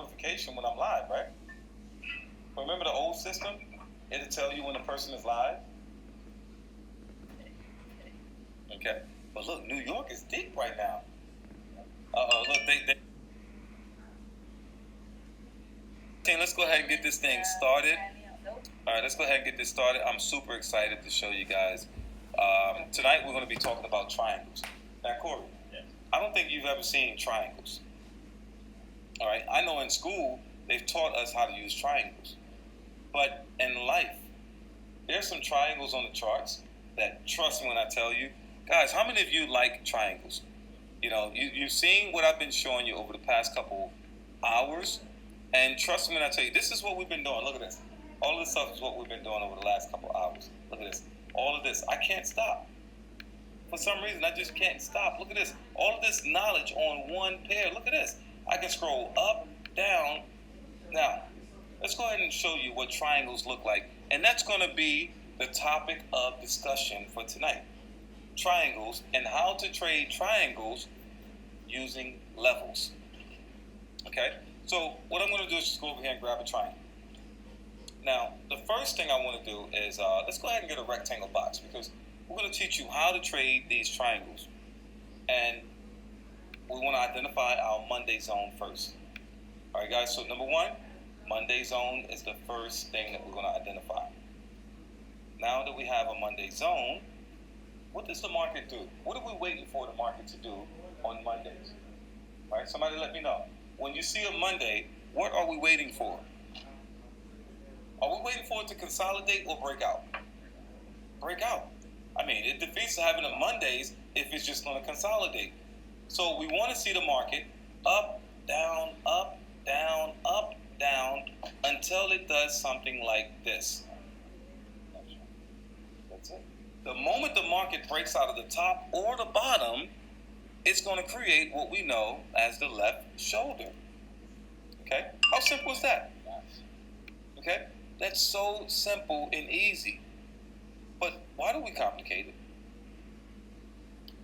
notification when I'm live, right? Remember the old system? It'll tell you when a person is live. Okay. But look, New York is deep right now. Look, let's go ahead and get this thing started. All right, let's go ahead and get this started. I'm super excited to show you guys. Tonight we're going to be talking about triangles. Now, Corey, I don't think you've ever seen triangles. All right, I know in school they've taught us how to use triangles. But in life, there's some triangles on the charts that, trust me when I tell you, guys, how many of you like triangles? You know, you've seen what I've been showing you over the past couple hours. And trust me when I tell you, this is what we've been doing. Look at this. All of this stuff is what we've been doing over the last couple hours. Look at this. All of this. I can't stop. For some reason, I just can't stop. Look at this. All of this knowledge on one pair. Look at this. I can scroll up, down. Now, let's go ahead and show you what triangles look like. And that's going to be the topic of discussion for tonight. Triangles and how to trade triangles using levels. Okay? So what I'm going to do is just go over here and grab a triangle. Now, the first thing I want to do is, let's go ahead and get a rectangle box because we're going to teach you how to trade these triangles. And we want to identify our Monday zone first. All right, guys, so number one, Monday zone is the first thing that we're going to identify. Now that we have a Monday zone, what does the market do? What are we waiting for the market to do on Mondays? All right, somebody let me know. When you see a Monday, what are we waiting for? Are we waiting for it to consolidate or break out? Break out. I mean, it defeats having a Mondays if it's just going to consolidate. So we want to see the market up, down, up, down, up, down, until it does something like this. That's it. The moment the market breaks out of the top or the bottom, it's going to create what we know as the left shoulder. Okay? How simple is that? Okay? That's so simple and easy. But why do we complicate it?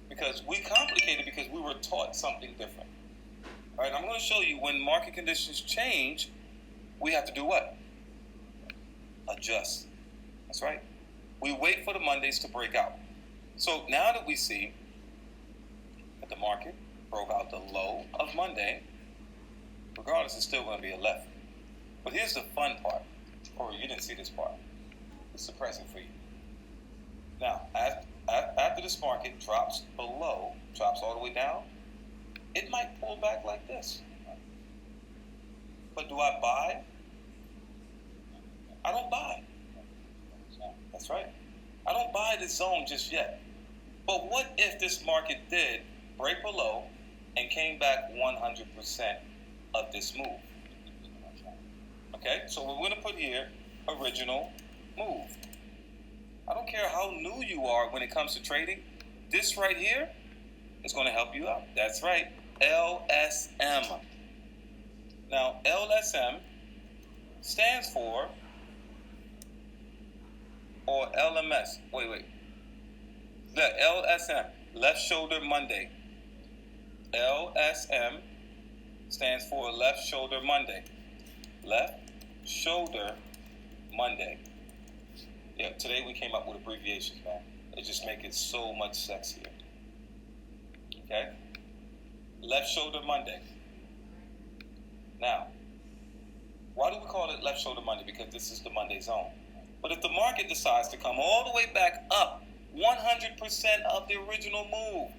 Because we complicate it because we were taught something different. All right, I'm going to show you when market conditions change, we have to do what? Adjust. That's right. We wait for the Mondays to break out. So now that we see that the market broke out the low of Monday, regardless, it's still going to be a left. But here's the fun part. Corey, you didn't see this part. It's surprising for you. Now, after this market drops below, drops all the way down, it might pull back like this. But do I buy? I don't buy. That's right. I don't buy this zone just yet. But what if this market did break below and came back 100% of this move? Okay, so we're going to put here original move. I don't care how new you are when it comes to trading. This right here is going to help you out. That's right, LSM. Now, LSM stands for, or LMS. Wait. The LSM, Left Shoulder Monday. LSM stands for Left Shoulder Monday. Left Shoulder Monday. Yeah, today we came up with abbreviations, man. It just make it so much sexier. Okay? Left Shoulder Monday. Now, why do we call it Left Shoulder Monday? Because this is the Monday zone. But if the market decides to come all the way back up 100% of the original move,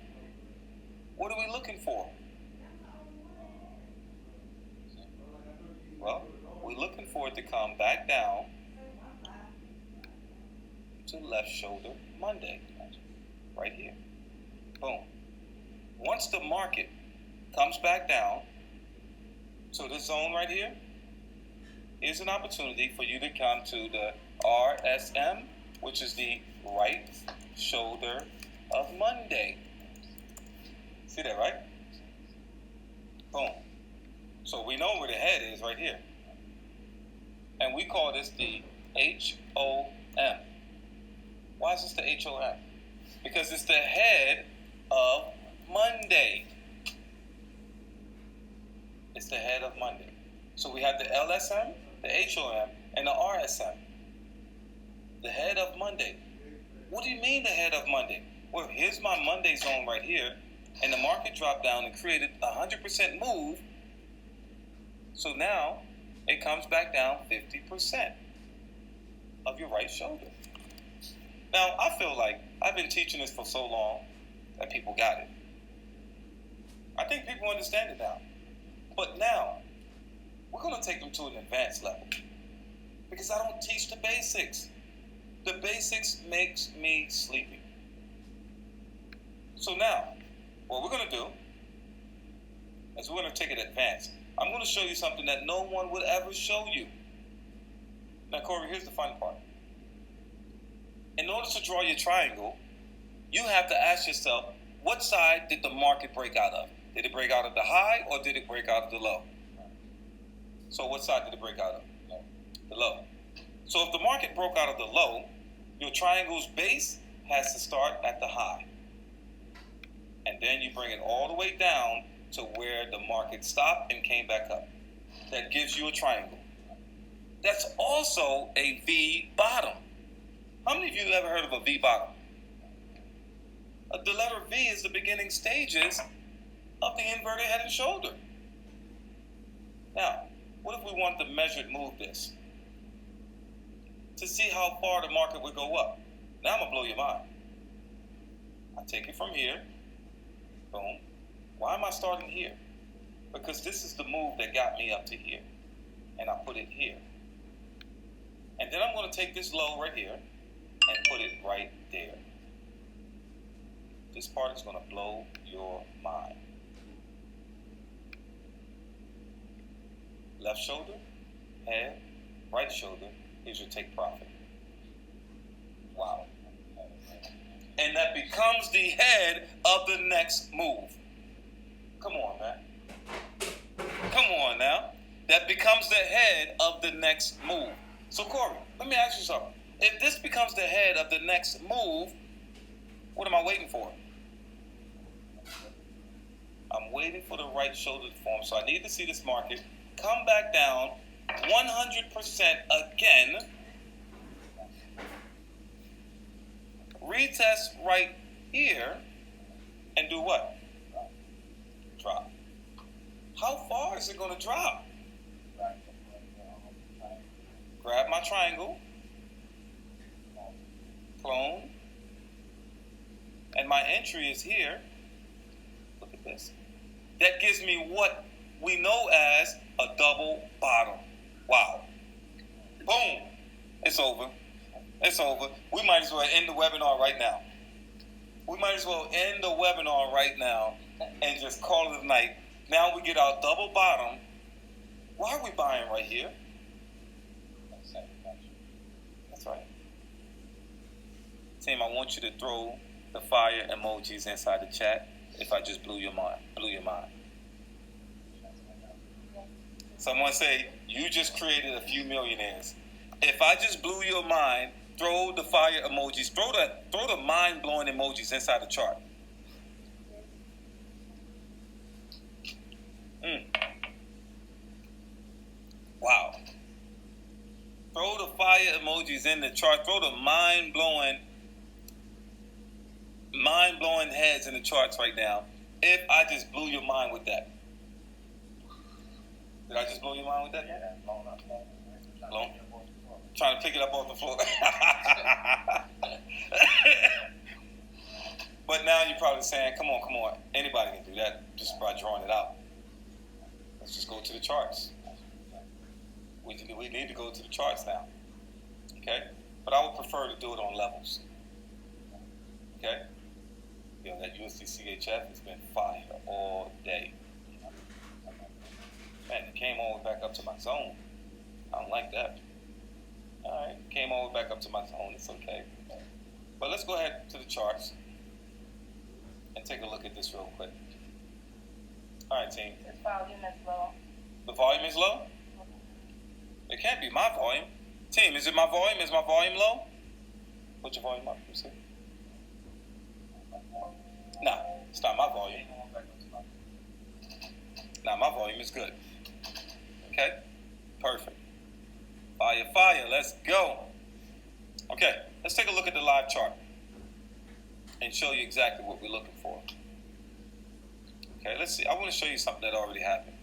what are we looking for? Well, we're looking for it to come back down to Left Shoulder Monday, right here. Boom. Once the market comes back down to this zone right here, here's an opportunity for you to come to the RSM, which is the right shoulder of Monday. See that, right? Boom. So we know where the head is right here. And we call this the HOM. Why is this the HOM? Because it's the head of Monday. It's the head of Monday. So we have the LSM, the HOM, and the RSM. The head of Monday. What do you mean the head of Monday? Well, here's my Monday zone right here, and the market dropped down and created a 100% move. So now it comes back down 50% of your right shoulder. Now, I feel like I've been teaching this for so long that people got it. I think people understand it now. But now, we're going to take them to an advanced level. Because I don't teach the basics. The basics makes me sleepy. So now, what we're going to do is we're going to take it advanced. I'm going to show you something that no one would ever show you. Now, Corey, here's the fun part. In order to draw your triangle, you have to ask yourself, what side did the market break out of? Did it break out of the high or did it break out of the low? So what side did it break out of? The low. So if the market broke out of the low, your triangle's base has to start at the high. And then you bring it all the way down to where the market stopped and came back up. That gives you a triangle. That's also a V bottom. How many of you ever heard of a V bottom? The letter V is the beginning stages of the inverted head and shoulder. Now, what if we wanted to measured move this? To see how far the market would go up. Now I'm going to blow your mind. I take it from here. Boom. Why am I starting here? Because this is the move that got me up to here. And I put it here. And then I'm going to take this low right here and put it right there. This part is going to blow your mind. Left shoulder, head, right shoulder, here's your take profit. Wow. And that becomes the head of the next move. Come on, man. Come on now. That becomes the head of the next move. So, Corey, let me ask you something. If this becomes the head of the next move, what am I waiting for? I'm waiting for the right shoulder to form. So I need to see this market come back down 100% again. Retest right here and do what? Drop. How far is it going to drop? Grab my triangle, clone, and my entry is here. Look at this. That gives me what we know as a double bottom. Wow. Boom. It's over. It's over. We might as well end the webinar right now. We might as well end the webinar right now and just call it a night. Now we get our double bottom. Why are we buying right here? That's right. Team, I want you to throw the fire emojis inside the chat if I just blew your mind. Someone say, you just created a few millionaires. If I just blew your mind, throw the fire emojis, throw the mind-blowing emojis inside the chart. Wow. Throw the fire emojis in the chart. Throw the mind-blowing heads in the charts right now. If I just blew your mind with that. Did I just blow your mind with that? Yeah. Blown. Trying to pick it up off the floor. But now you're probably saying, come on. Anybody can do that just by drawing it out. Let's just go to the charts. We need to go to the charts now. Okay? But I would prefer to do it on levels. Okay? You know, that USD CHF has been fire all day. Man, it came all the way back up to my zone. I don't like that. All right, came all the way back up to my zone. It's okay. But let's go ahead to the charts and take a look at this real quick. All right, team. The volume is low. The volume is low? It can't be my volume. Team, is it my volume? Is my volume low? Put your volume up. Let me see. Nah, it's not my volume. Nah, my volume is good. Okay, perfect. Fire, fire, let's go. Okay, let's take a look at the live chart and show you exactly what we're looking for. Okay, let's see. I want to show you something that already happened.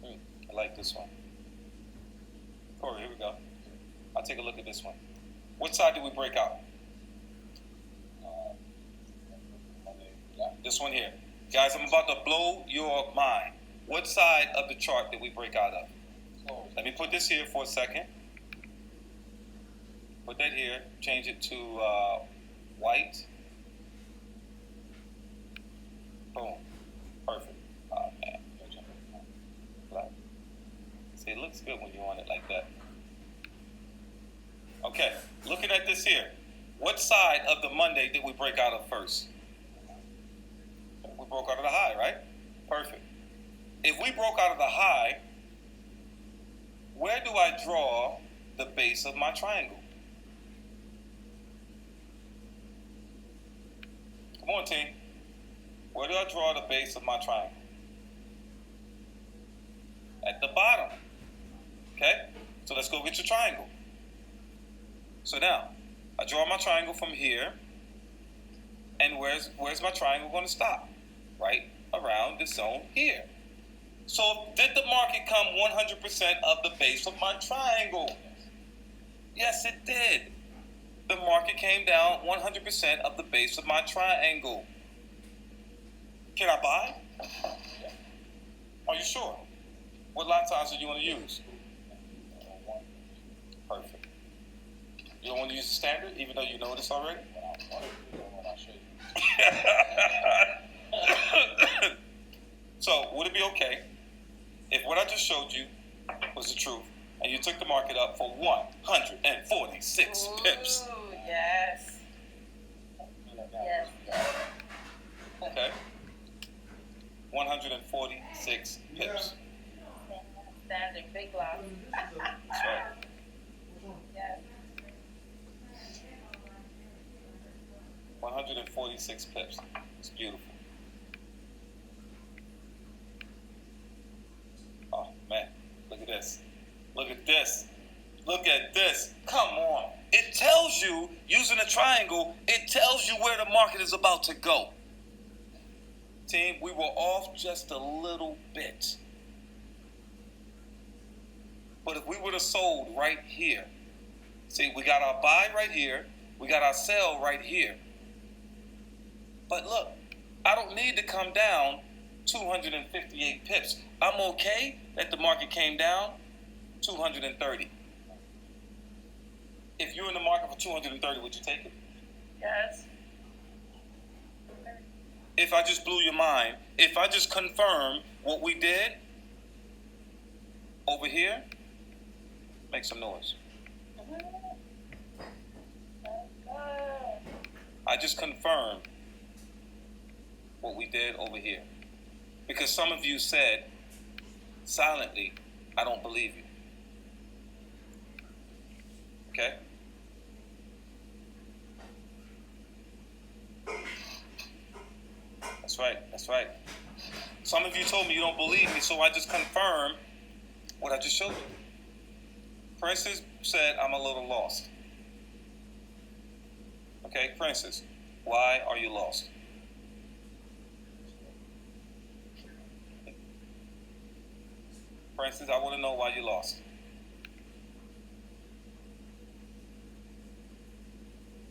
I like this one. Corey, here we go. I'll take a look at this one. What side did we break out? This one here. Guys, I'm about to blow your mind. What side of the chart did we break out of? Let me put this here for a second. Put that here. Change it to white. Boom. Perfect. Oh, man. Black. See, it looks good when you want it like that. Okay. Looking at this here. What side of the Monday did we break out of first? We broke out of the high, right? Perfect. If we broke out of the high, where do I draw the base of my triangle? Come on, team. Where do I draw the base of my triangle? At the bottom. Okay? So let's go get your triangle. So now, I draw my triangle from here. And where's my triangle going to stop? Right around the zone here. So did the market come 100% of the base of my triangle? Yes, it did. The market came down 100% of the base of my triangle. Can I buy? Are you sure? What lot size do you want to use? Perfect. You don't want to use the standard, even though you know this already? So, would it be okay if what I just showed you was the truth and you took the market up for 146 pips? Yes. Yes. Okay. 146 pips. Standing big loss. That's right. Yes. 146 pips. It's beautiful. Oh, man. Look at this. Look at this. Look at this. Come on. It tells you, using a triangle, it tells you where the market is about to go. Team, we were off just a little bit. But if we would have sold right here, see, we got our buy right here, we got our sell right here. But look, I don't need to come down 258 pips. I'm okay that the market came down 230. If you're in the market for 230, would you take it? Yes. If I just blew your mind, if I just confirm what we did over here, make some noise. I just confirmed what we did over here. Because some of you said silently, I don't believe you. Okay? That's right. That's right. Some of you told me you don't believe me, so I just confirmed what I just showed you. Princess said I'm a little lost. Okay, Princess, why are you lost? Princess, I want to know why you lost.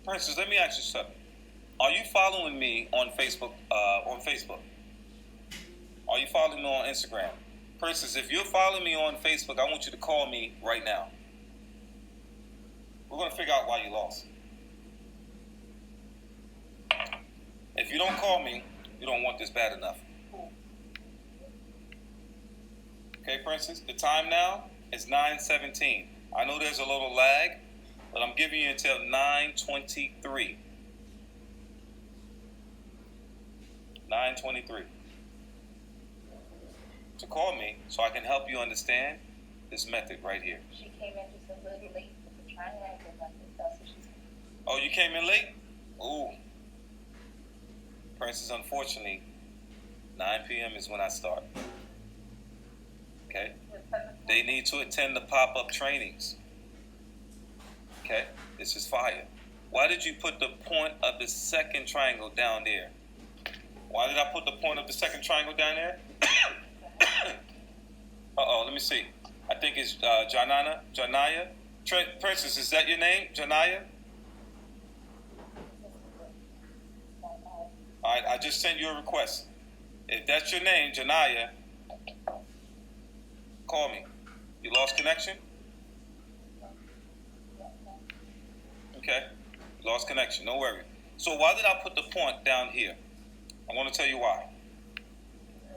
Princess, let me ask you something. Are you following me on Facebook? Are you following me on Instagram? Princess, if you're following me on Facebook, I want you to call me right now. We're going to figure out why you lost. If you don't call me, you don't want this bad enough. Okay, Princess? The time now is 9:17. I know there's a little lag, but I'm giving you until 9:23. 9:23. To call me so I can help you understand this method right here. She came in just a little late with the triangle. That's what she's. Oh, you came in late? Ooh. Princess, unfortunately, 9 p.m. is when I start. Okay? They need to attend the pop-up trainings. Okay, this is fire. Why did you put the point of the second triangle down there? Why did I put the point of the second triangle down there? Let me see. I think it's Janaya. Princess, is that your name, Janaya? All right, I just sent you a request. If that's your name, Janaya, call me. You lost connection? Okay, lost connection, no worry. So why did I put the point down here? I want to tell you why.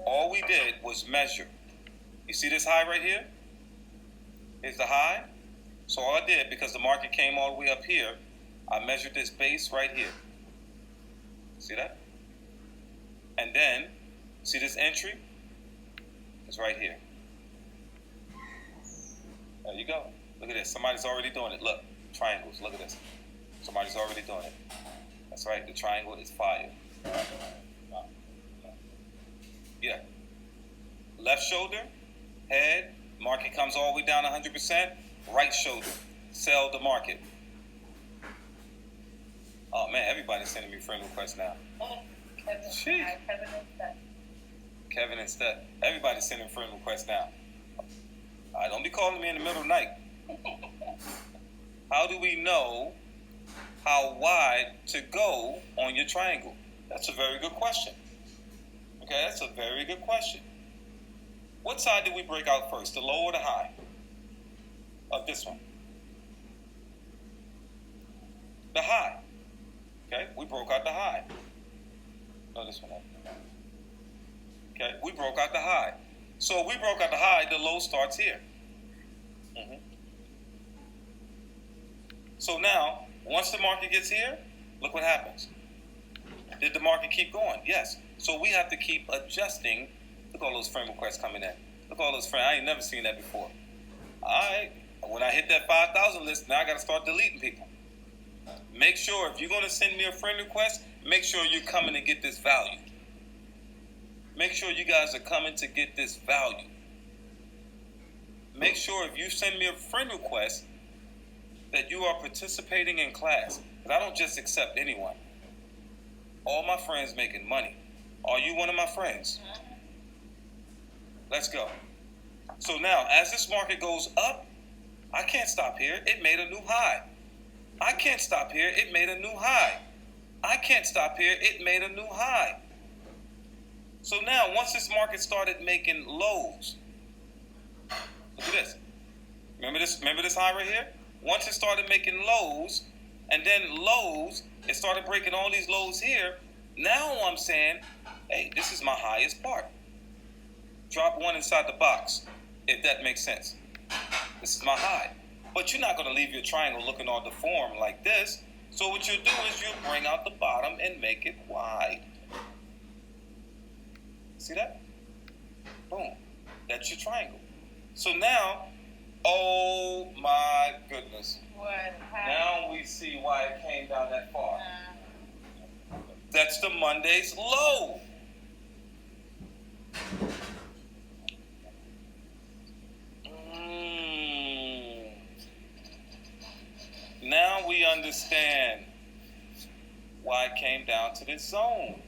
All we did was measure. You see this high right here? Here's the high. So all I did, because the market came all the way up here, I measured this base right here. See that? And then, see this entry? It's right here. There you go. Look at this. Somebody's already doing it. Look, triangles. Look at this. Somebody's already doing it. That's right. The triangle is fire. Yeah. Left shoulder, head, market comes all the way down 100%. Right shoulder, sell the market. Oh man, everybody's sending me friend requests now. Kevin and Steph. Everybody's sending friend requests now. Don't be calling me in the middle of the night. How do we know how wide to go on your triangle? That's a very good question. Okay, that's a very good question. What side did we break out first, the low or the high of this one? The high. Okay, we broke out the high. No, this one. Okay, we broke out the high. So we broke out the high, the low starts here. So now, once the market gets here, look what happens. Did the market keep going? Yes. So we have to keep adjusting. Look at all those friend requests coming in. Look at all those friends. I ain't never seen that before. All right. When I hit that 5,000 list, now I got to start deleting people. Make sure if you're going to send me a friend request, make sure you're coming to get this value. Make sure you guys are coming to get this value. Make sure if you send me a friend request that you are participating in class. Because I don't just accept anyone. All my friends making money. Are you one of my friends? Let's go. So now, as this market goes up, I can't stop here. It made a new high. I can't stop here. It made a new high. I can't stop here. It made a new high. So now, once this market started making lows, look at this. Remember this high right here? Once it started making lows, and then lows, it started breaking all these lows here. Now I'm saying, hey, this is my highest part. Drop one inside the box, if that makes sense. This is my high. But you're not going to leave your triangle looking all deformed like this. So what you'll do is you'll bring out the bottom and make it wide. See that? Boom. That's your triangle. So now, oh my goodness. Now we see why it came down that far. That's the Monday's low. Now we understand why it came down to this zone.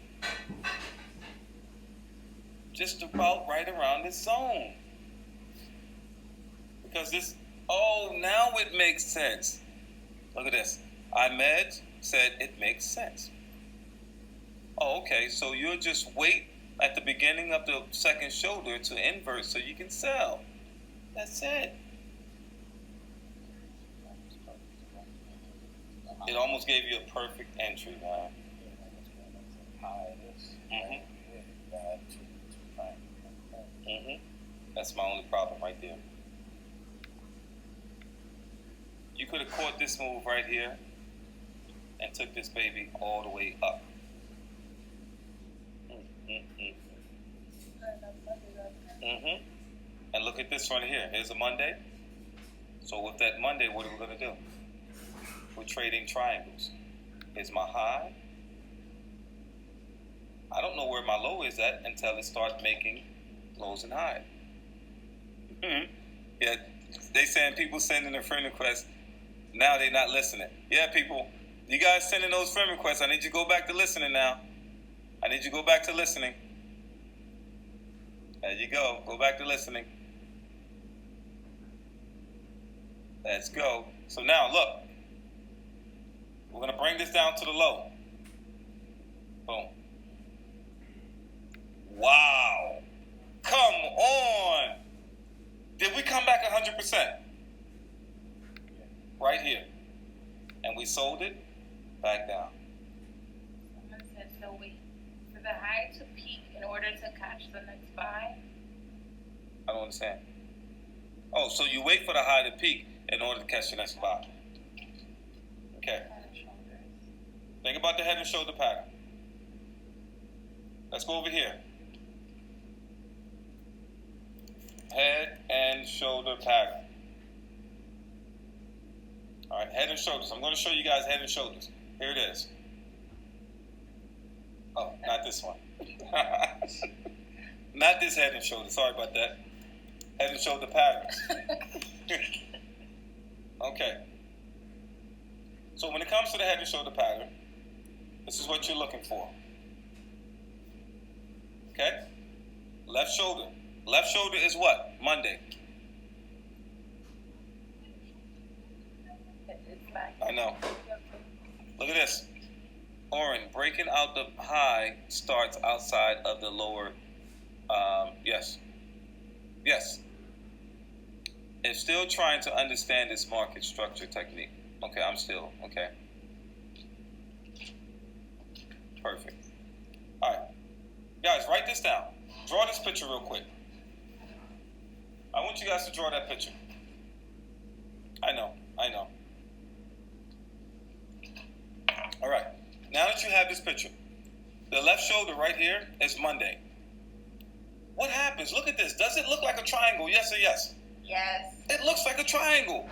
Just about right around this zone. Because now it makes sense. Look at this. Ahmed said it makes sense. Oh, okay, so you'll just wait at the beginning of the second shoulder to invert so you can sell. That's it. It almost gave you a perfect entry, man. That's my only problem right there. You could have caught this move right here and took this baby all the way up. And look at this right here. Here's a Monday. So with that Monday, what are we going to do? We're trading triangles. Here's my high. I don't know where my low is at until it starts making lows and highs. Yeah, they saying people sending a friend request. Now they not listening. Yeah, people, you guys sending those friend requests. I need you to go back to listening now. I need you to go back to listening. There you go. Go back to listening. Let's go. So now, look. We're going to bring this down to the low. Boom. Wow. Come on. Did we come back 100%? Right here. And we sold it back down. Someone said, so wait for the high to peak in order to catch the next buy. I don't understand. Oh, so you wait for the high to peak in order to catch the next buy. Okay. Head and shoulders. Think about the head and shoulder pattern. Let's go over here. Head and shoulder pattern. All right, head and shoulders. I'm going to show you guys head and shoulders. Here it is. Oh, not this one. Not this head and shoulder. Sorry about that. Head and shoulder patterns. Okay. So when it comes to the head and shoulder pattern, this is what you're looking for. Okay? Left shoulder. Left shoulder is what? Monday. It's back. I know. Look at this. Oren, breaking out the high starts outside of the lower. Yes. Yes. It's still trying to understand this market structure technique. Okay, I'm still. Okay. Perfect. All right. Guys, write this down. Draw this picture real quick. I want you guys to draw that picture. I know. All right. Now that you have this picture, the left shoulder right here is Monday. What happens? Look at this. Does it look like a triangle? Yes or yes? Yes. It looks like a triangle.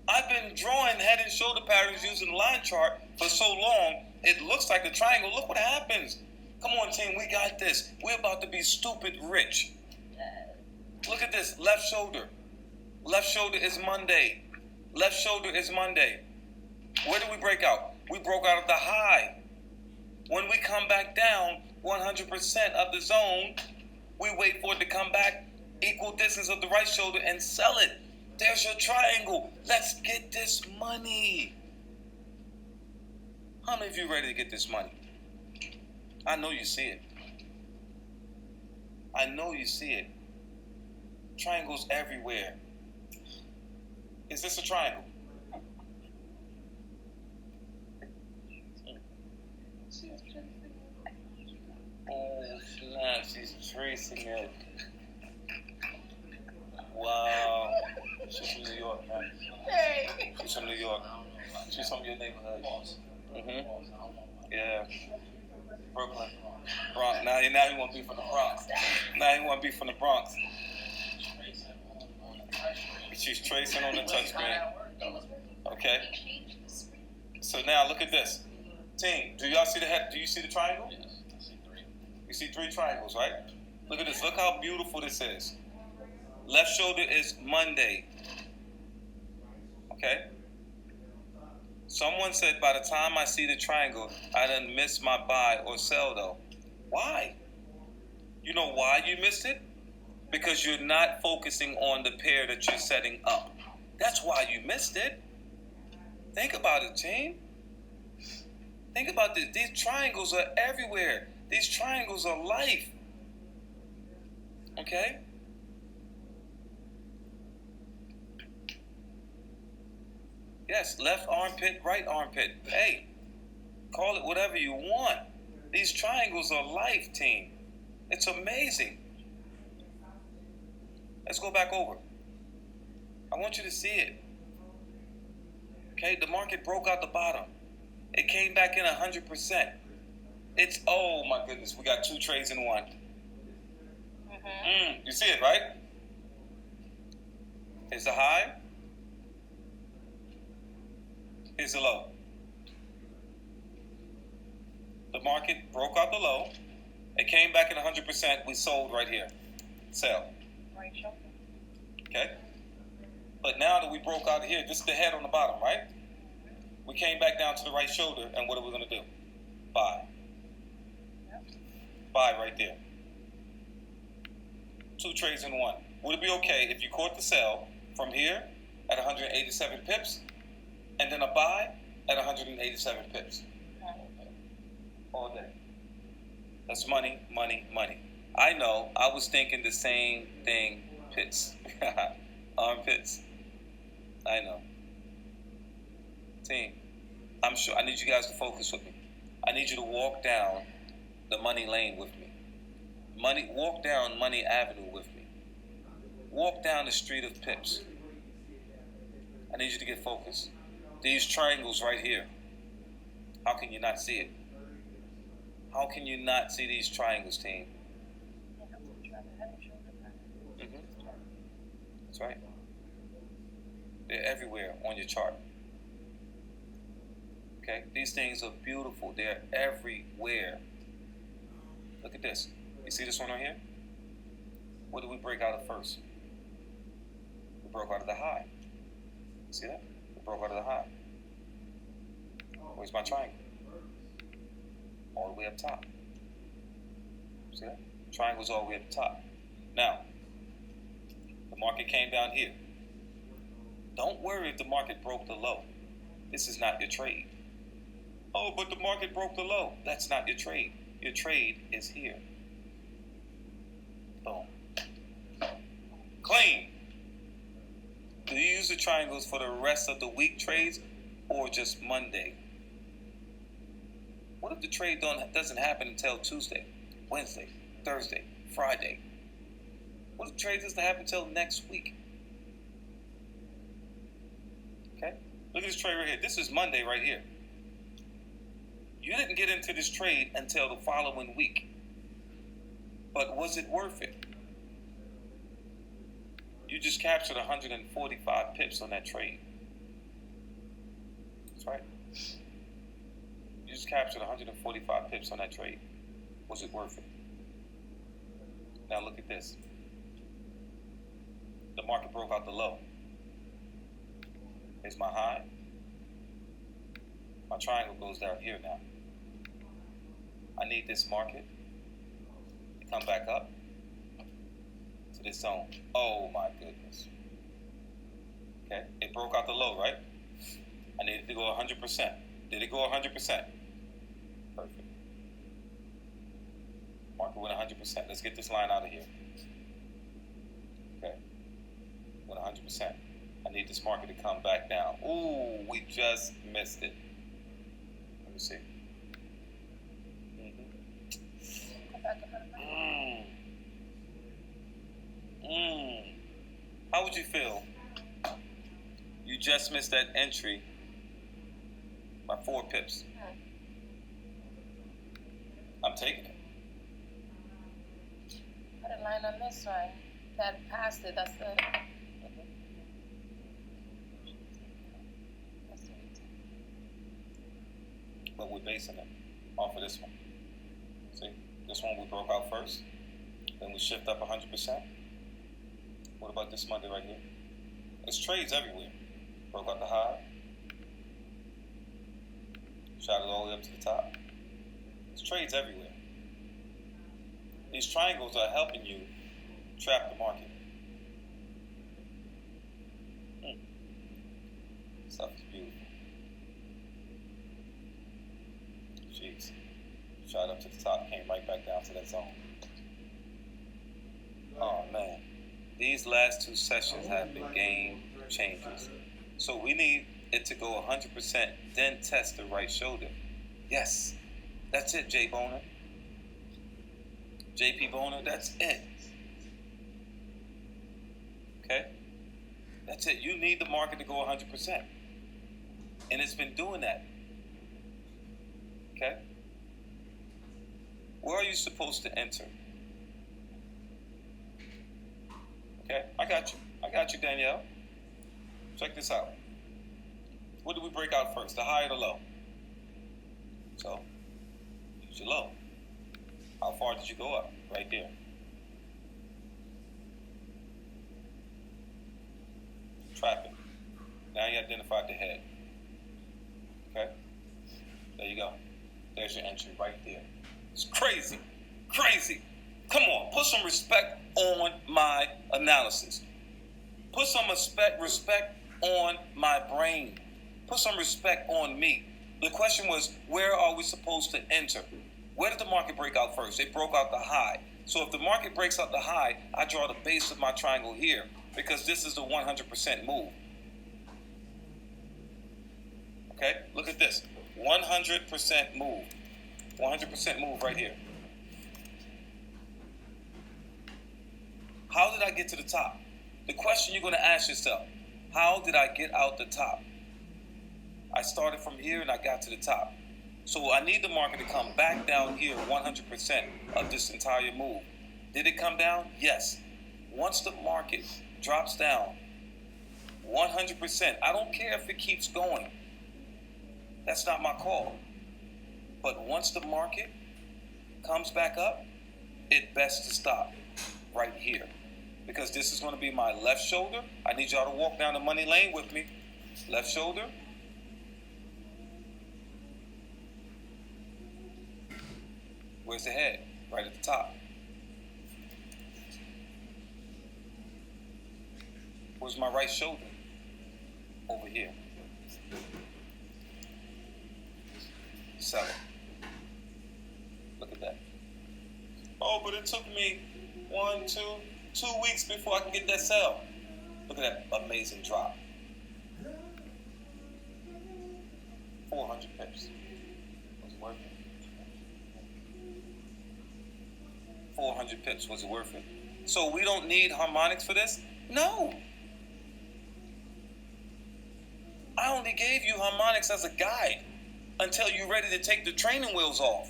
I've been drawing head and shoulder patterns using the line chart for so long, it looks like a triangle. Look what happens. Come on, team, we got this. We're about to be stupid rich. Look at this, left shoulder. Left shoulder is Monday. Left shoulder is Monday. Where did we break out? We broke out of the high. When we come back down 100% of the zone, we wait for it to come back equal distance of the right shoulder and sell it. There's your triangle. Let's get this money. How many of you ready to get this money? I know you see it. I know you see it. Triangles everywhere. Is this a triangle? Oh, snap. She's tracing it. Wow. She's from New York, man. Hey. She's from New York. She's from your neighborhood. Yeah. Brooklyn. Bronx. Now he want to be from the Bronx. Now he want to be from the Bronx. She's tracing on the touchscreen. Okay. So now look at this. Team, do y'all see the head? Do you see the triangle? You see 3 triangles, right? Look at this. Look how beautiful this is. Left shoulder is Monday. Okay? Someone said by the time I see the triangle, I done missed my buy or sell though. Why? You know why you missed it? Because you're not focusing on the pair that you're setting up. That's why you missed it. Think about it, team. Think about this. These triangles are everywhere. These triangles are life. Okay? Yes, left armpit, right armpit. Hey, call it whatever you want. These triangles are life, team. It's amazing. Let's go back over. I want you to see it. Okay, the market broke out the bottom. It came back in 100%. It's, oh my goodness, we got 2 trades in one. You see it, right? Here's the high. Here's the low. The market broke out the low. It came back in 100%. We sold right here. Sell. Right shoulder. Okay? But now that we broke out of here, this is the head on the bottom, right? We came back down to the right shoulder, and what are we going to do? Buy. Buy right there. 2 trades in one. Would it be okay if you caught the sell from here at 187 pips and then a buy at 187 pips? All day. That's money, money, money. I know. I was thinking the same thing. Pits. Armpits. I know. Team, I'm sure. I need you guys to focus with me. I need you to walk down the money lane with me. Walk down Money Avenue with me. Walk down the street of pips. I need you to get focused. These triangles right here. How can you not see it? How can you not see these triangles, team? That's right. They're everywhere on your chart. Okay? These things are beautiful. They're everywhere. Look at this. You see this one right here? What did we break out of first? We broke out of the high. See that? We broke out of the high. Where's my triangle? All the way up top. See that? Triangle's all the way up top. Now, the market came down here. Don't worry if the market broke the low. This is not your trade. Oh, but the market broke the low. That's not your trade. Your trade is here. Boom. Clean. Do you use the triangles for the rest of the week trades or just Monday? What if the trade doesn't happen until Tuesday, Wednesday, Thursday, Friday? What if the trade doesn't happen until next week? Okay? Look at this trade right here. This is Monday right here. You didn't get into this trade until the following week. But was it worth it? You just captured 145 pips on that trade. That's right. You just captured 145 pips on that trade. Was it worth it? Now look at this. The market broke out the low. Here's my high. My triangle goes down here now. I need this market to come back up to this zone. Oh my goodness. Okay, it broke out the low, right? I needed to go 100%. Did it go 100%? Perfect. Market went 100%. Let's get this line out of here. Okay, went 100%. I need this market to come back down. Ooh, we just missed it. Let me see. How would you feel? You just missed that entry by 4 pips. I'm taking it. Put a line on this one. That passed it. That's the. But we're basing it off of this one. See, this one we broke out first. Then we shift up 100%. What about this Monday right here? There's trades everywhere. Broke out the high. Shot it all the way up to the top. There's trades everywhere. These triangles are helping you trap the market. Stuff is beautiful. Jeez. Shot up to the top, came right back down to that zone. Oh man. These last 2 sessions have been game changers. So we need it to go 100%, then test the right shoulder. Yes. That's it, J Boner. JP Boner, that's it. Okay? That's it. You need the market to go 100%. And it's been doing that. Okay? Where are you supposed to enter? Okay, I got you, Danielle. Check this out. What did we break out first? The high or the low? So, use your low. How far did you go up? Right there. traffic. Now you identified the head. Okay? There you go. There's your entry right there. It's crazy. Crazy. Come on, put some respect on my analysis. Put some respect on my brain. Put some respect on me. The question was, where are we supposed to enter? Where did the market break out first? It broke out the high. So if the market breaks out the high, I draw the base of my triangle here because this is the 100% move. Okay, look at this. 100% move. 100% move right here. How did I get to the top? The question you're going to ask yourself, how did I get out the top? I started from here and I got to the top. So I need the market to come back down here 100% of this entire move. Did it come down? Yes. Once the market drops down 100%, I don't care if it keeps going. That's not my call. But once the market comes back up, it's best to stop right here. Because this is going to be my left shoulder. I need y'all to walk down the money lane with me. Left shoulder. Where's the head? Right at the top. Where's my right shoulder? Over here. Sell it. Look at that. Oh, but it took me 2 weeks before I can get that sell. Look at that amazing drop. 400 pips. Was it worth it? 400 pips. Was it worth it? So we don't need harmonics for this? No. I only gave you harmonics as a guide until you're ready to take the training wheels off.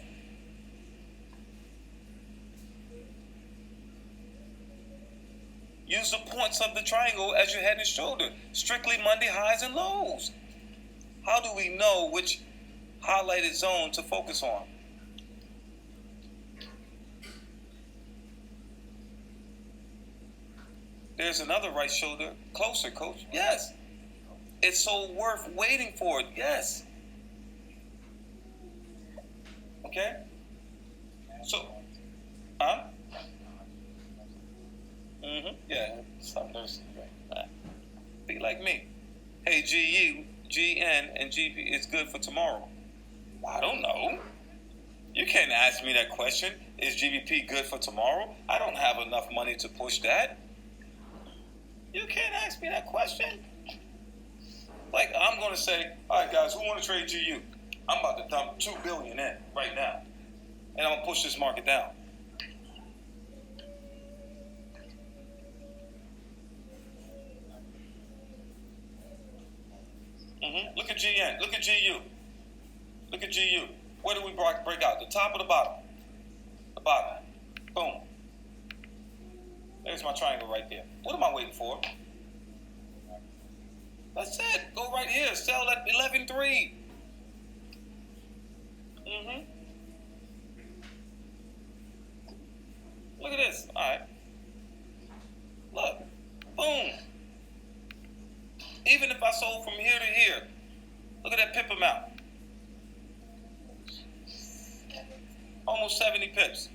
Use the points of the triangle as your head and shoulder. Strictly Monday highs and lows. How do we know which highlighted zone to focus on? There's another right shoulder. Closer, coach. Yes. It's so worth waiting for it. Yes. Okay? So, huh? Yeah, some nursing. Right. Be like me. Hey, GU, GN, and GP is good for tomorrow. I don't know. You can't ask me that question. Is GBP good for tomorrow? I don't have enough money to push that. You can't ask me that question. Like, I'm going to say, all right, guys, who want to trade GU? I'm about to dump $2 billion in right now. And I'm going to push this market down. Look at GN. Look at GU. Look at GU. Where do we break out? The top or the bottom? The bottom. Boom. There's my triangle right there. What am I waiting for? That's it. Go right here. Sell at 11.3. Look at this. All right. Look. Boom. Even if I sold from here to here, look at that pip amount. Almost 70 pips.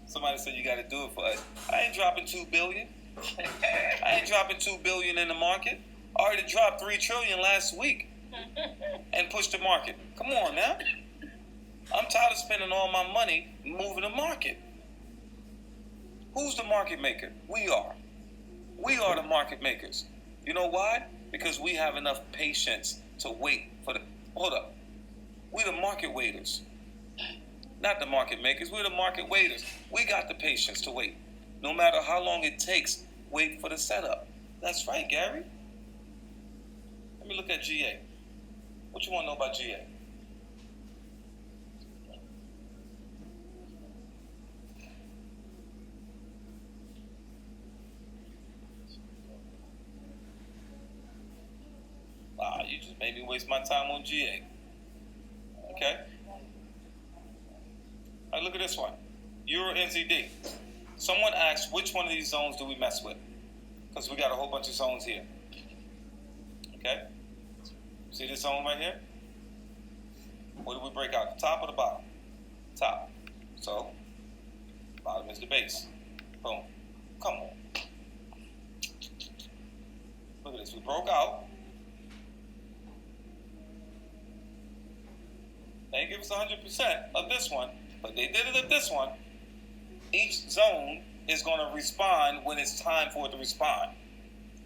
Somebody said you got to do it for us. I ain't dropping $2 billion. I ain't dropping $2 billion in the market. I already dropped $3 trillion last week and pushed the market. Come on now. I'm tired of spending all my money moving the market. Who's the market maker? We are. We are the market makers. You know why? Because we have enough patience to wait for the... Hold up. We the market waiters. Not the market makers. We're the market waiters. We got the patience to wait. No matter how long it takes, wait for the setup. That's right, Gary. Let me look at GA. What you want to know about GA? You just made me waste my time on GA. Okay? look at this one. Euro NZD. Someone asked, which one of these zones do we mess with? Because we got a whole bunch of zones here. Okay? See this zone right here? What do we break out? The top or the bottom? Top. So, bottom is the base. Boom. Come on. Look at this. We broke out. They didn't give us 100% of this one, but they did it of this one. Each zone is going to respond when it's time for it to respond.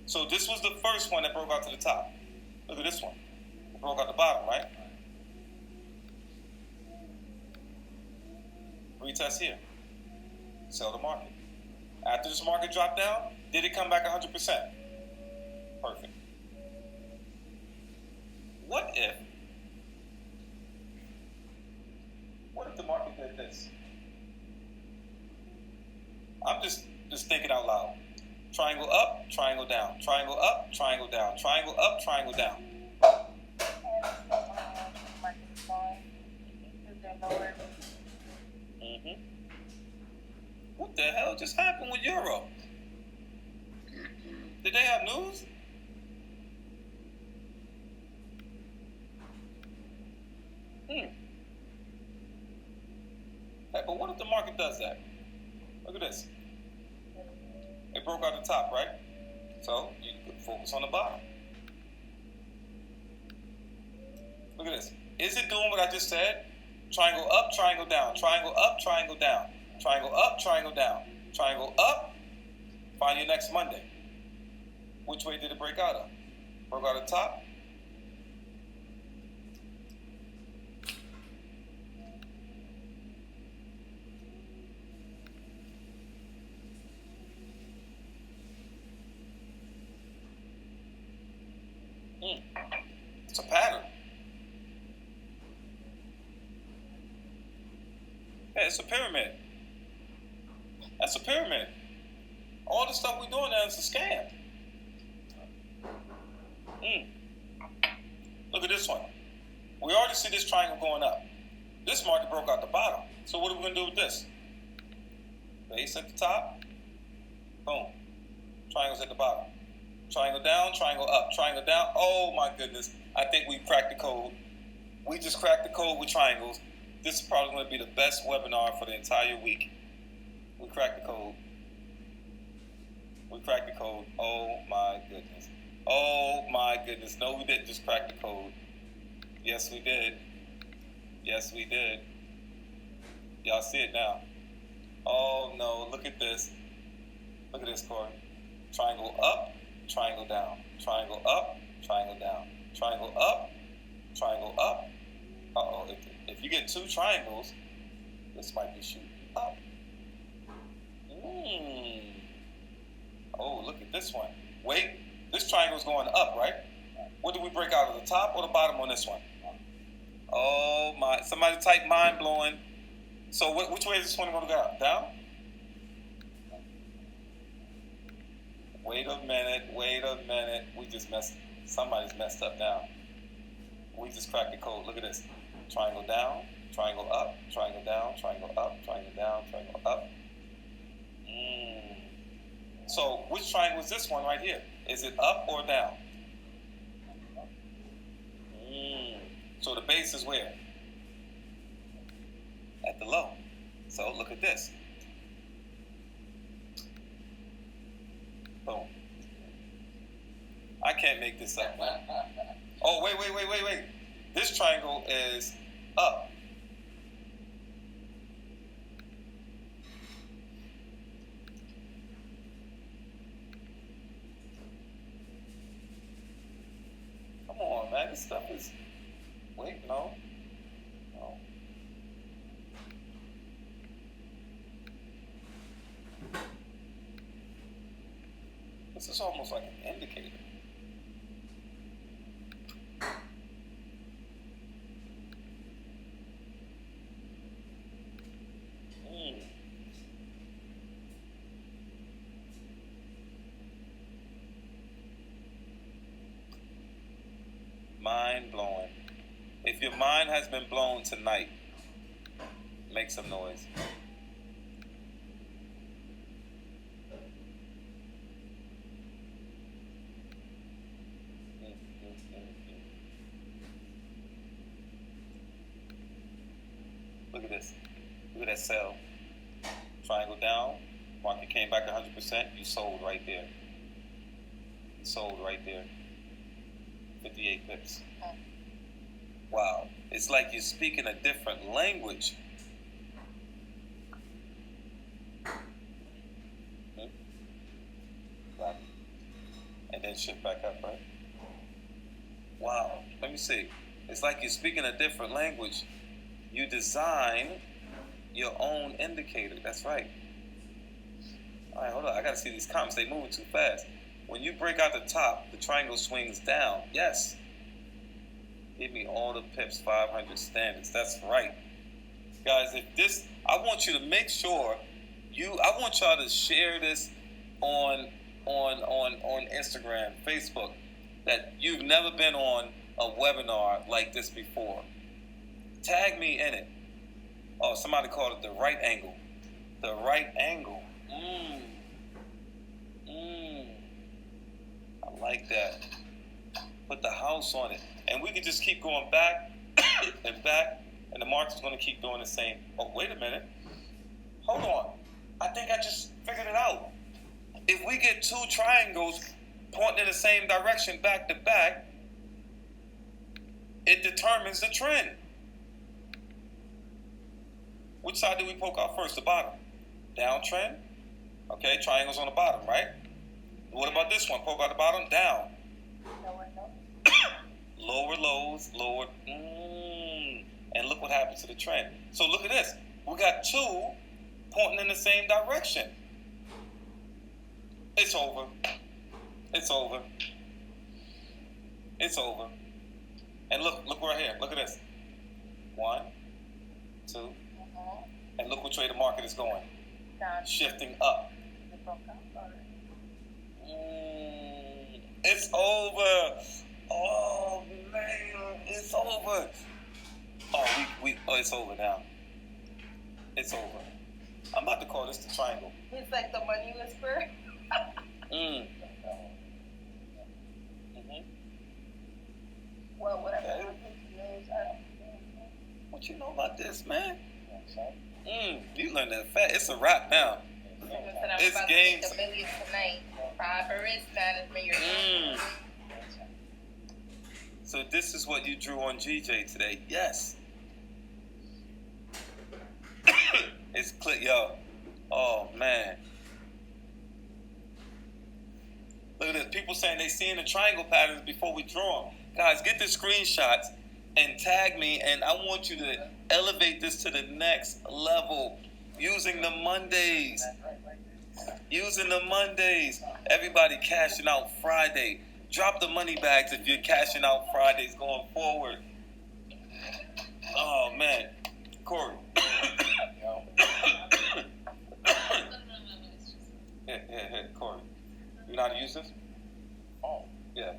So this was the first one that broke out to the top. Look at this one. It broke out the bottom, right? Retest here. Sell the market. After this market dropped down, did it come back 100%? Perfect. What if the market did this? I'm just thinking out loud. Triangle up, triangle down. Triangle up, triangle down. Triangle up, triangle down. What the hell just happened with Euro? Did they have news? Hey, but what if the market does that? Look at this. It broke out the top, right? So you could focus on the bottom. Look at this. Is it doing what I just said? Triangle up, triangle down. Triangle up, triangle down. Triangle up, triangle down. Triangle up. Find you next Monday. Which way did it break out of? Broke out the top? It's a pattern. Yeah, it's a pyramid. That's a pyramid. All the stuff we're doing now is a scam. Look at this one. We already see this triangle going up. This market broke out the bottom. So what are we going to do with this? Base at the top. Boom. Triangles at the bottom. Triangle down, triangle up, triangle down. Oh my goodness. I think we cracked the code. We just cracked the code with triangles. This is probably going to be the best webinar for the entire week. We cracked the code. We cracked the code. Oh my goodness. Oh my goodness. No, we didn't just crack the code. Yes, we did. Yes, we did. Y'all see it now. Oh no, look at this. Look at this, Corey. Triangle up, triangle down. Triangle up, triangle down. Triangle up, triangle up. Uh-oh, if you get two triangles, this might be shooting up. Oh, look at this one. Wait, this triangle's going up, right? What did we break out of, the top or the bottom on this one? Oh my, somebody type mind blowing. So which way is this one going to go? Down? Wait a minute. We just somebody's messed up now. We just cracked the code. Look at this. Triangle down, triangle up, triangle down, triangle up, triangle down, triangle up. So which triangle is this one right here? Is it up or down? So the base is where? At the low. So look at this. Boom. I can't make this up, man. Oh, wait. This triangle is up. Come on, man. This stuff is... Wait, no. This is almost like an indicator. Mind blowing. If your mind has been blown tonight, Make some noise. Look at this. Look at that sell. Triangle down. Market came back 100%. You sold right there. You sold right there. 58 pips. Wow. It's like you're speaking a different language. And then shift back up, right? Wow. Let me see. It's like you're speaking a different language. You design your own indicator. That's right. All right, hold on. I got to see these comments. They moving too fast. When you break out the top, the triangle swings down. Yes. Give me all the pips, 500 standards. That's right. Guys, if this, I want you to make sure I want y'all to share this on Instagram, Facebook, that you've never been on a webinar like this before. Tag me in it. Oh, somebody called it the right angle. The right angle. I like that. Put the house on it. And we can just keep going back and back, and the market's going to keep doing the same. Oh, wait a minute. Hold on. I think I just figured it out. If we get two triangles pointing in the same direction back to back, it determines the trend. Which side do we poke out first? The bottom. Downtrend. Okay, triangles on the bottom, right? What about this one? Poke out the bottom, down. Lower lows, lower. And look what happens to the trend. So look at this. We got two pointing in the same direction. It's over. It's over. It's over. And look right here. Look at this. 1, 2. And look which way the market is going. Shifting up. It's over. Oh man, it's over. Oh, it's over now. It's over. I'm about to call this the triangle. It's like the money whisperer. Well, whatever. Okay. What you know about this, man? You learned that fast. It's a wrap now. It's game. $1 million tonight. 5 for risk management. So this is what you drew on GJ today. Yes. It's click, yo. Oh man. Look at this. People saying they seeing the triangle patterns before we draw them. Guys, get the screenshots and tag me, and I want you to elevate this to the next level using the Mondays. Using the Mondays. Everybody cashing out Friday. Drop the money bags if you're cashing out Fridays going forward. Oh man. Corey. Here, Corey. You know how to use this? Oh, yeah.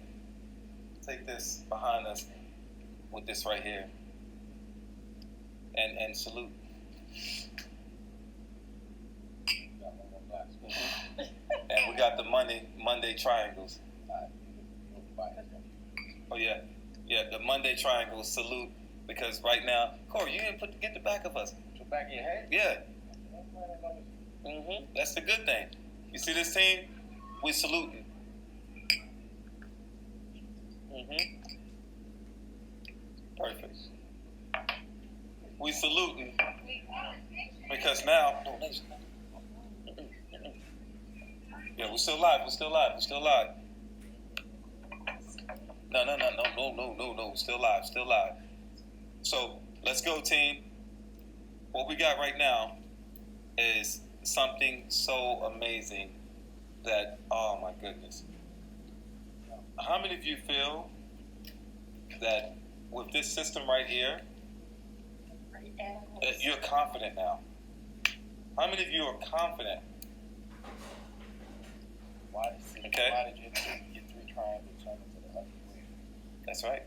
Take this behind us with this right here. And salute. And we got the Monday triangles. Oh yeah. Yeah, the Monday triangles, salute. Because right now, Corey, you didn't get the back of us. The back of your head? Yeah. That's the good thing. You see this team? We saluting. Perfect. We saluting because now. Yeah, we're still live. We're still live. We're still live. No. Still live. Still live. So let's go, team. What we got right now is something so amazing that, oh my goodness. How many of you feel that with this system right here, that you're confident now? How many of you are confident? Okay. Why did you get 3 triangles turn into the other way? That's right.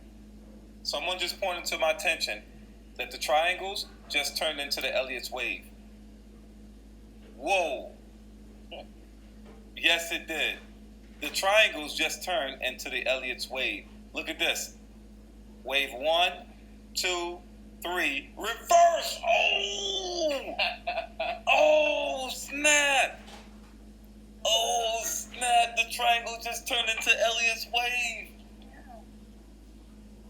Someone just pointed to my attention. that the triangles just turned into the Elliot's wave. Whoa. Yes, it did. The triangles just turned into the Elliot's wave. Look at this. Wave 1, 2, 3, reverse. Oh! Oh, snap. Oh, snap. The triangle just turned into Elliot's wave.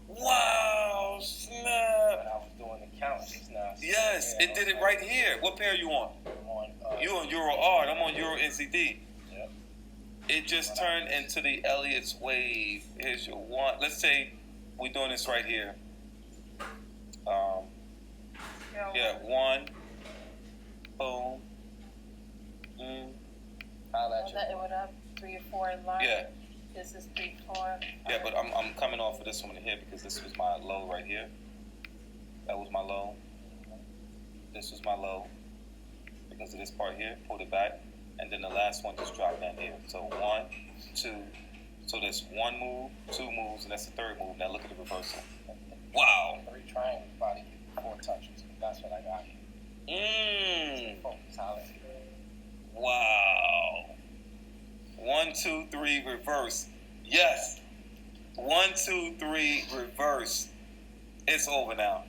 Wow, snap. I was doing the count just now. Yes, it did it right here. What pair are you on? I'm on, You on Euro R, I'm on Euro NZD. Yep. It just turned into the Elliot's wave. Here's your one. Let's say we're doing this right here. Yeah, 1. Boom. Holla at you. That it went up 3 or 4 in line. Yeah. This is 3, 4. Yeah, but I'm coming off of this one here because this was my low right here. That was my low. This was my low because of this part here. Pulled it back, and then the last one just dropped down here. So 1, 2. So there's 1 move, 2 moves, and that's the 3rd move. Now look at the reversal. Wow. 3 triangles, body, 4 touches. That's what I got. Focus, holla. Wow. 1, 2, 3, reverse. Yes. 1, 2, 3, reverse. It's over now.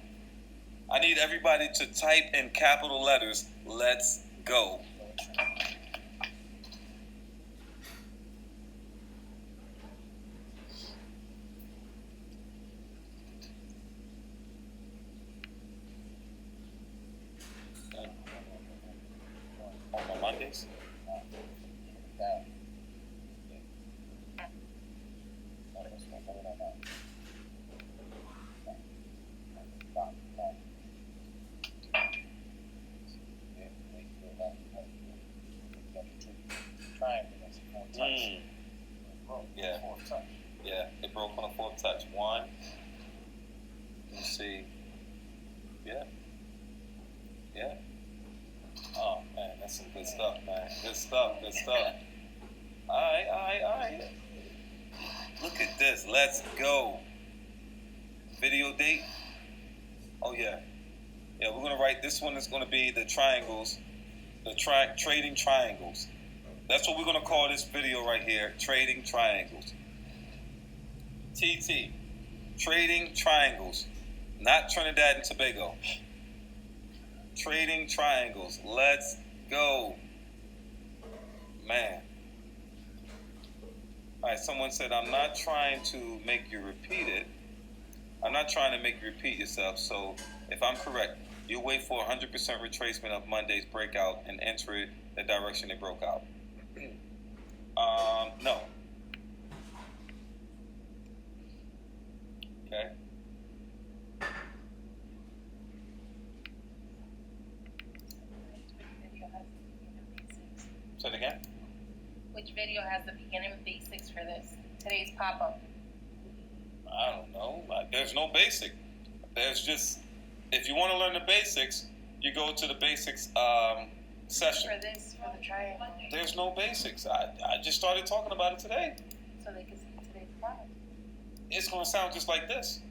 I need everybody to type in capital letters, let's go. On my Mondays? Down. Triangle, that's 4 touch. Yeah. 4 touch. Yeah, it broke on a 4th touch. 1. Let's see. Yeah. Yeah. Oh, man, that's some good stuff, man. Good stuff. All right. Look at this. Let's go. Video date. Oh, yeah. Yeah, we're going to write, this one is going to be the triangles, trading triangles. That's what we're going to call this video right here, trading triangles. TT, trading triangles, not Trinidad and Tobago. Trading triangles. Let's go. Man. All right, someone said, I'm not trying to make you repeat it. I'm not trying to make you repeat yourself. So if I'm correct, you wait for 100% retracement of Monday's breakout and enter it the direction it broke out. No. Okay. Say it again. Which video has the beginning basics for this? Today's pop-up. I don't know. There's no basic. There's just, if you want to learn the basics, you go to the basics session. For this, for the triangle. There's no basics. I just started talking about it today. So they can see today's pop-up. It's going to sound just like this.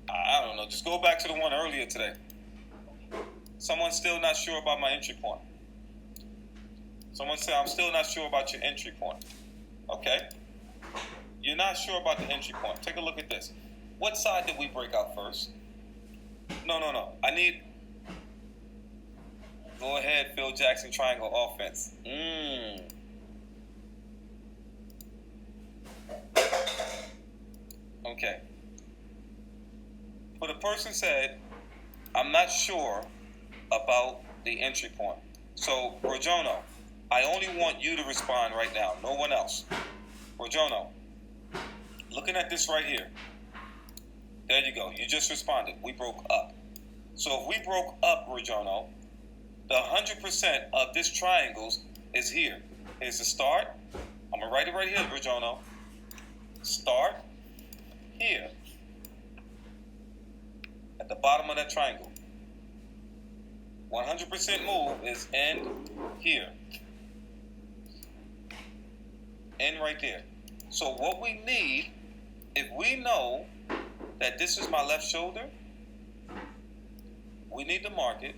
I don't know. Just go back to the one earlier today. Someone's still not sure about my entry point. Someone said, I'm still not sure about your entry point. Okay? You're not sure about the entry point. Take a look at this. What side did we break out first? No. I need... Go ahead, Phil Jackson triangle offense. Okay. But a person said, I'm not sure about the entry point. So, Rojono, I only want you to respond right now, no one else. Rojono, looking at this right here. There you go. You just responded. We broke up. So if we broke up, Rojono, the 100% of this triangles is here. Here's the start. I'm going to write it right here, Rojono. Start here. At the bottom of that triangle. 100% move is end here. End right there. So what we need, if we know that this is my left shoulder, we need the market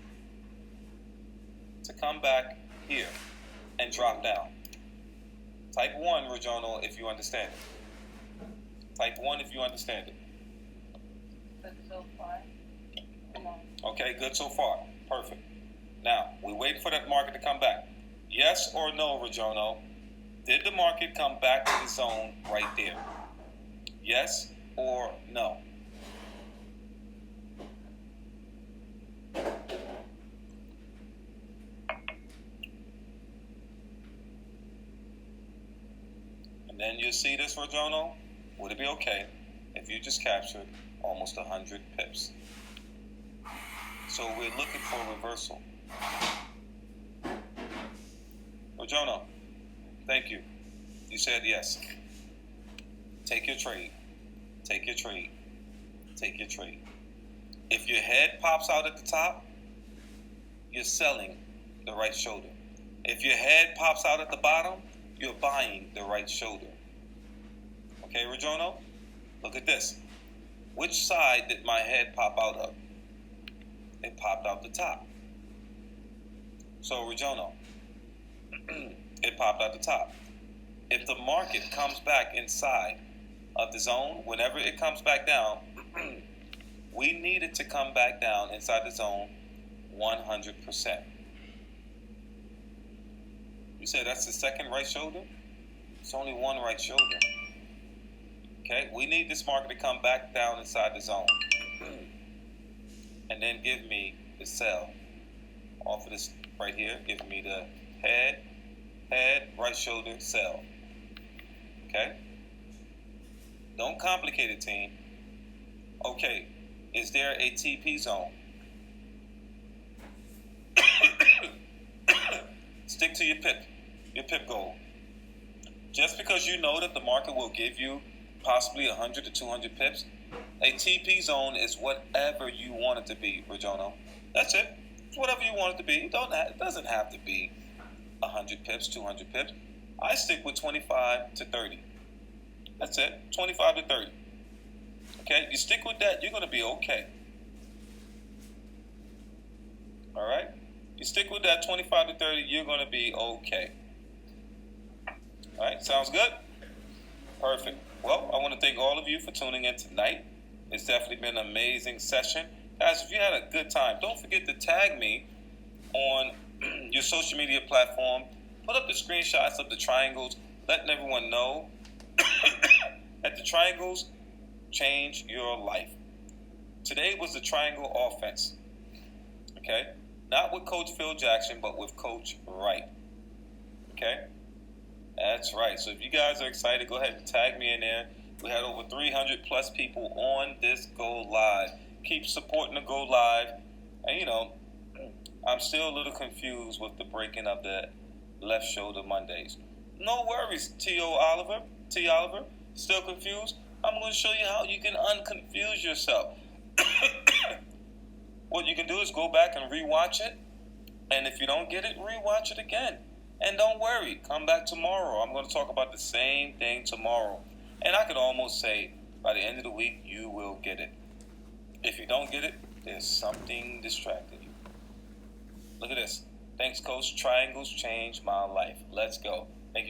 to come back here and drop down. Type 1, Rajono, if you understand it. Type 1 if you understand it. But so far, no. Okay, good so far. Perfect. Now, we wait for that market to come back. Yes or no, Rajono? Did the market come back to the zone right there? Yes or no? And then you'll see this, Rajono. Would it be okay if you just captured almost 100 pips? So we're looking for a reversal. Rajono, thank you. You said yes. Take your trade. Take your trade. Take your trade. If your head pops out at the top, you're selling the right shoulder. If your head pops out at the bottom, you're buying the right shoulder. Okay, Rajono? Look at this. Which side did my head pop out of? It popped out the top. So, Rajono, it popped out the top. If the market comes back inside of the zone, whenever it comes back down, we need it to come back down inside the zone 100%. You said that's the second right shoulder? It's only one right shoulder. Okay, we need this market to come back down inside the zone. And then give me the sell off of this right here. Give me the head, right shoulder, sell. Okay? Don't complicate it, team. Okay, is there a TP zone? Stick to your pip goal. Just because you know that the market will give you possibly 100 to 200 pips, a TP zone is whatever you want it to be, Rajono. That's it. It's whatever you want it to be. It doesn't have to be 100 pips, 200 pips. I stick with 25 to 30. That's it. 25 to 30. Okay? You stick with that, you're going to be okay. All right? You stick with that 25 to 30, you're going to be okay. All right? Sounds good? Perfect. Well, I want to thank all of you for tuning in tonight. It's definitely been an amazing session. Guys, if you had a good time, don't forget to tag me on your social media platform. Put up the screenshots of the triangles, letting everyone know that the triangles change your life. Today was the triangle offense. Okay? Not with Coach Phil Jackson, but with Coach Wright. Okay? That's right. So if you guys are excited, go ahead and tag me in there. We had over 300 plus people on this Go Live. Keep supporting the Go Live. And you know, I'm still a little confused with the breaking of the left shoulder Mondays. No worries, T. Oliver. Still confused? I'm going to show you how you can unconfuse yourself. What you can do is go back and rewatch it. And if you don't get it, rewatch it again. And don't worry, come back tomorrow. I'm going to talk about the same thing tomorrow. And I could almost say by the end of the week, you will get it. If you don't get it, there's something distracting you. Look at this. Thanks, Coach. Triangles changed my life. Let's go.